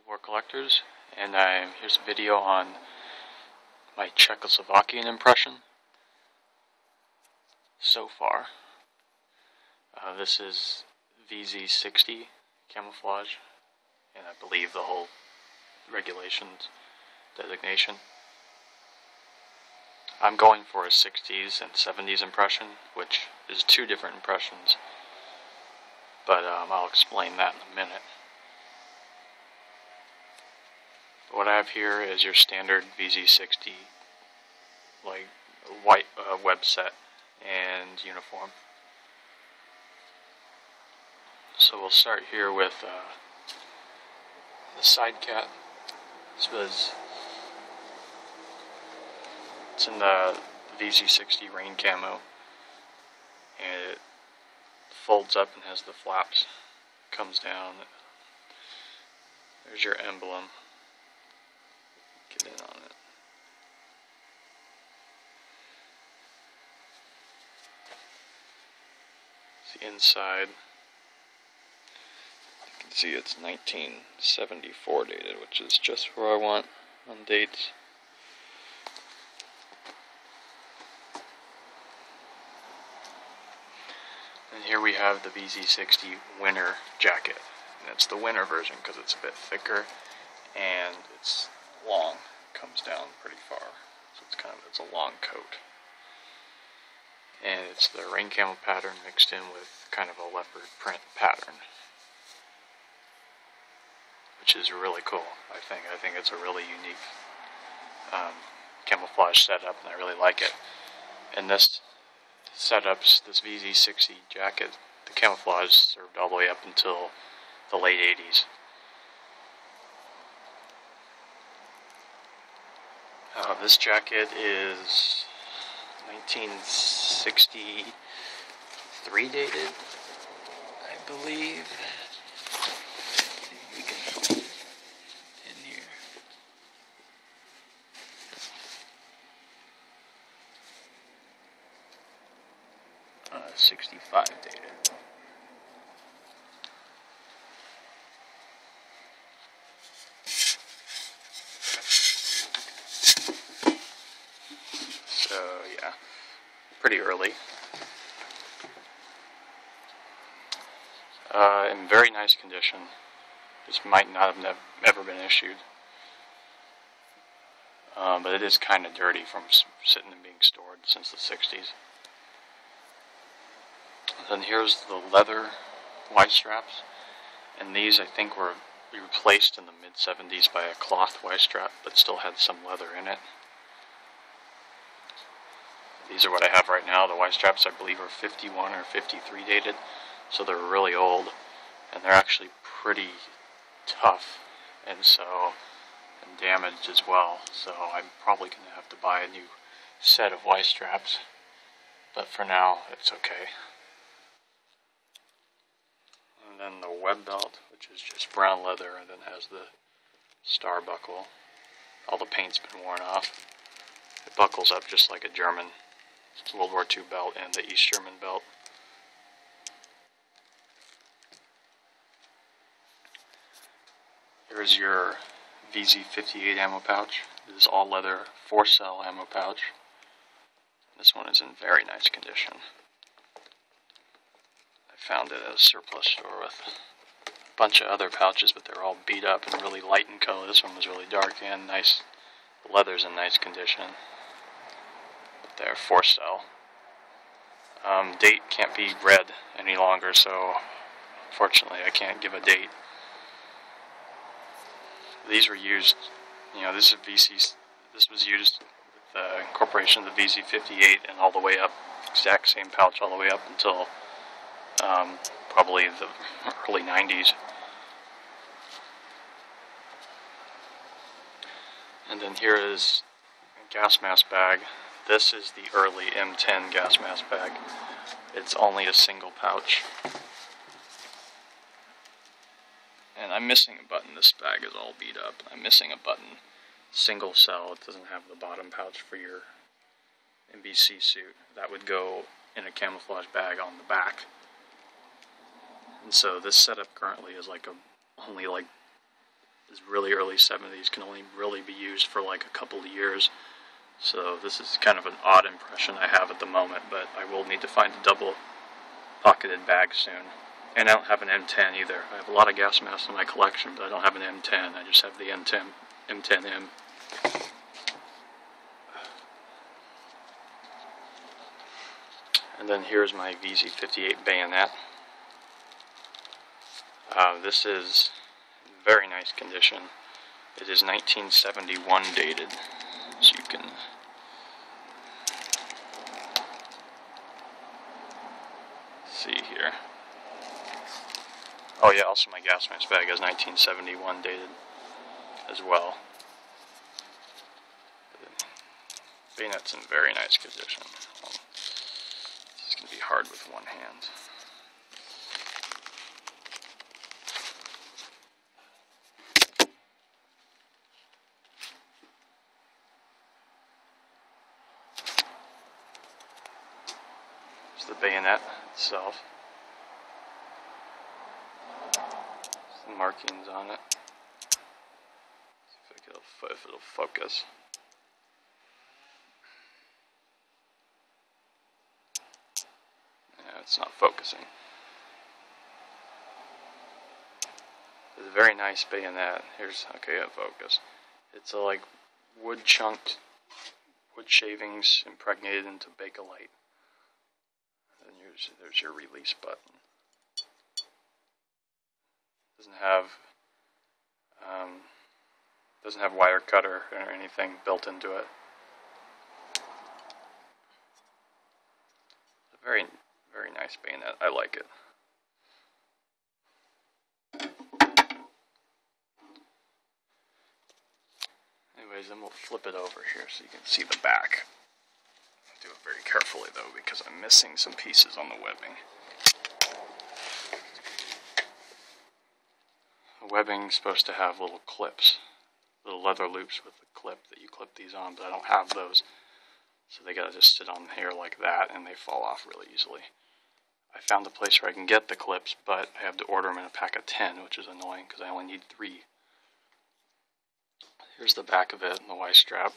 ColdWarCollectors, and here's a video on my Czechoslovakian impression so far. This is VZ60 camouflage, and I believe the whole regulations designation. I'm going for a 60s and 70s impression, which is two different impressions, but I'll explain that in a minute. What I have here is your standard VZ60 like white web set and uniform. So we'll start here with the side cat. It's in the VZ60 rain camo, and it folds up and has the flaps. Comes down. There's your emblem. Get in on it. It's the inside. You can see it's 1974 dated, which is just where I want on dates. And here we have the VZ60 winter jacket. And it's the winter version because it's a bit thicker and it's long, comes down pretty far, so it's a long coat, and it's the rain camo pattern mixed in with kind of a leopard print pattern, which is really cool. I think it's a really unique camouflage setup, and I really like it. And this VZ60 jacket, the camouflage served all the way up until the late 80s. This jacket is 1963 dated, I believe. We can in here. 65 dated. So yeah, pretty early. In very nice condition. This might not have ever been issued, but it is kind of dirty from sitting and being stored since the 60s. Then here's the leather Y straps, and these I think were replaced in the mid-70s by a cloth Y strap, but still had some leather in it. These are what I have right now. The Y straps I believe are 51 or 53 dated, so they're really old, and they're actually pretty tough and damaged as well. So I'm probably going to have to buy a new set of Y straps, but for now it's okay. And then the web belt, which is just brown leather and then has the star buckle. All the paint's been worn off. It buckles up just like a German World War II belt and the East German belt. Here's your VZ58 ammo pouch. This is all leather 4-cell ammo pouch. This one is in very nice condition. I found it at a surplus store with a bunch of other pouches, but they're all beat up and really light in color. This one was really dark and nice. The leather's in nice condition. They're 4-cell. Date can't be read any longer, so unfortunately I can't give a date. These were used, this was used with the incorporation of the VZ58 and all the way up, exact same pouch all the way up until probably the early 90s. And then here is a gas mask bag. This is the early M10 gas mask bag. It's only a single pouch. And I'm missing a button. This bag is all beat up. I'm missing a button. Single cell. It doesn't have the bottom pouch for your NBC suit. That would go in a camouflage bag on the back. And so this setup currently is only is really early 70s, can only really be used for like a couple of years. So this is kind of an odd impression I have at the moment, but I will need to find a double pocketed bag soon. And I don't have an M10 either. I have a lot of gas masks in my collection, but I don't have an M10. I just have the M10M. And then here's my VZ58 bayonet. This is very nice condition. It is 1971 dated, so you can see here. Oh yeah, also my gas mask bag is 1971 dated as well. The bayonet's in very nice condition. This is going to be hard with one hand. It's the bayonet itself. Some markings on it. See if it'll focus. Yeah, it's not focusing. It's a very nice bayonet. Here's, okay, it'll focus. It's a like wood shavings impregnated into Bakelite. And there's your release button. Doesn't have wire cutter or anything built into it. It's a very, very nice bayonet. I like it. Anyways, then we'll flip it over here so you can see the back. I'll do it very carefully though, because I'm missing some pieces on the webbing. The webbing's supposed to have little clips, little leather loops with a clip that you clip these on, but I don't have those. So they gotta just sit on here like that, and they fall off really easily. I found a place where I can get the clips, but I have to order them in a pack of 10, which is annoying because I only need 3. Here's the back of it, and the Y strap.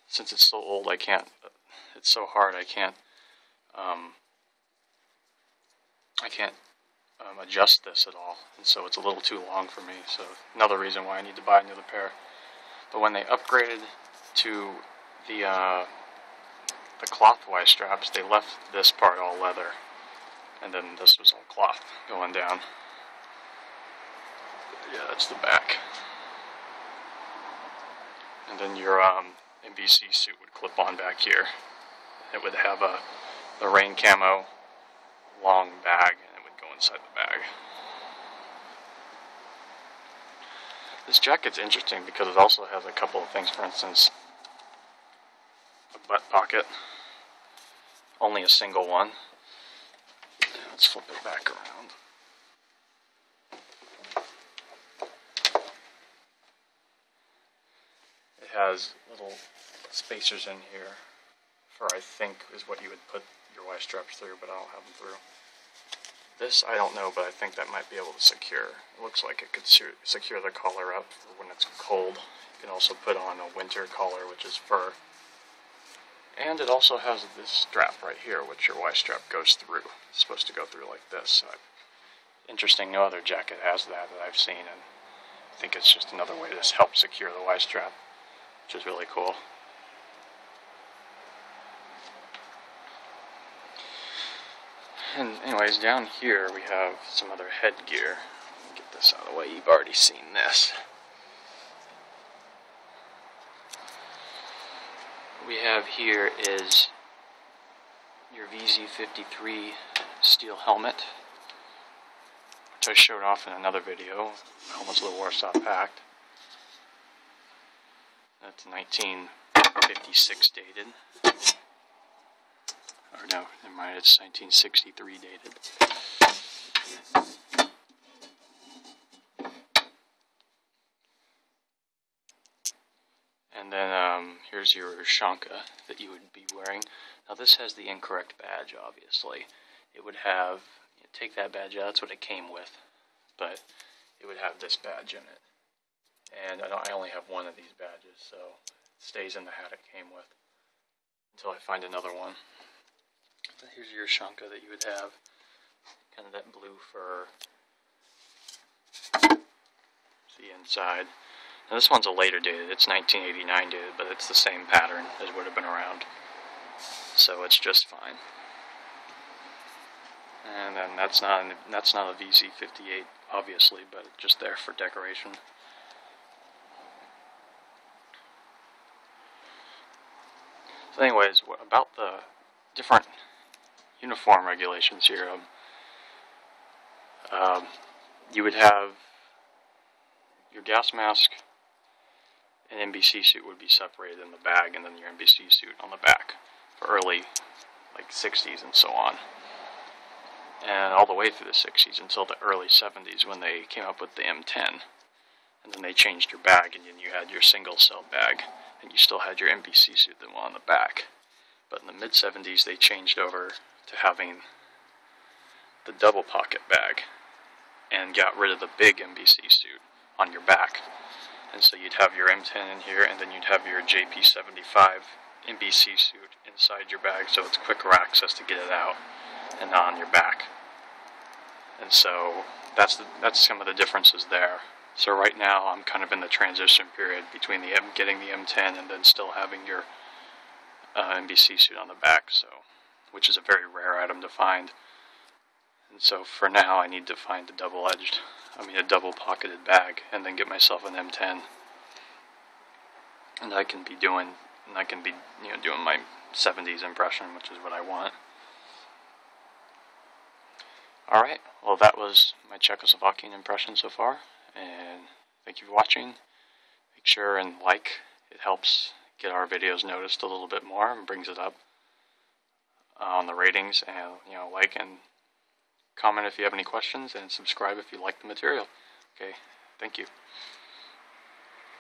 Since it's so old, it's so hard, I can't adjust this at all, and so it's a little too long for me, so another reason why I need to buy another pair. But when they upgraded to the cloth Y straps, they left this part all leather, and then this was all cloth going down. But yeah, that's the back. And then your NBC suit would clip on back here. It would have the rain camo long bag, and it would go inside the bag. This jacket's interesting because it also has a couple of things. For instance, a butt pocket. Only a single one. Let's flip it back around. It has little spacers in here for, I think, is what you would put your Y straps through, but I don't have them through. This, I don't know, but I think that might be able to secure. It looks like it could secure the collar up for when it's cold. You can also put on a winter collar, which is fur. And it also has this strap right here, which your Y strap goes through. It's supposed to go through like this. So interesting, no other jacket has that I've seen, and I think it's just another way to help secure the Y strap, which is really cool. And anyways, down here we have some other headgear. Get this out of the way, you've already seen this. What we have here is your VZ53 steel helmet, which I showed off in another video. Helmet's a little Warsaw packed. That's 1956 dated. Or no, never mind, it's 1963 dated. And then here's your shanka that you would be wearing. Now this has the incorrect badge, obviously. It would have, take that badge out, that's what it came with. But it would have have this badge in it. And I only have one of these badges, so it stays in the hat it came with until I find another one. So here's your Shanka that you would have, kind of that blue fur. See inside. Now this one's a later dated, it's 1989 dated, but it's the same pattern as would have been around. So it's just fine. And then that's not a VC58, obviously, but just there for decoration. So anyways, about the different uniform regulations here, you would have your gas mask and NBC suit would be separated in the bag, and then your NBC suit on the back for early, like 60s and so on. And all the way through the 60s until the early 70s when they came up with the M10. And then they changed your bag, and then you had your single cell bag, and you still had your NBC suit that went on the back. But in the mid-70s they changed over to having the double pocket bag and got rid of the big NBC suit on your back. And so you'd have your M10 in here, and then you'd have your JP75 NBC suit inside your bag, so it's quicker access to get it out and not on your back. And so that's some of the differences there. So right now I'm kind of in the transition period between getting the M10 and then still having your NBC suit on the back, so which is a very rare item to find. And so for now I need to find a double-pocketed bag, and then get myself an M10. And I can be doing my 70s impression, which is what I want. Alright, well that was my Czechoslovakian impression so far, and thank you for watching. Make sure and like, it helps get our videos noticed a little bit more and brings it up on the ratings, and like and comment if you have any questions, and subscribe if you like the material. Okay, thank you.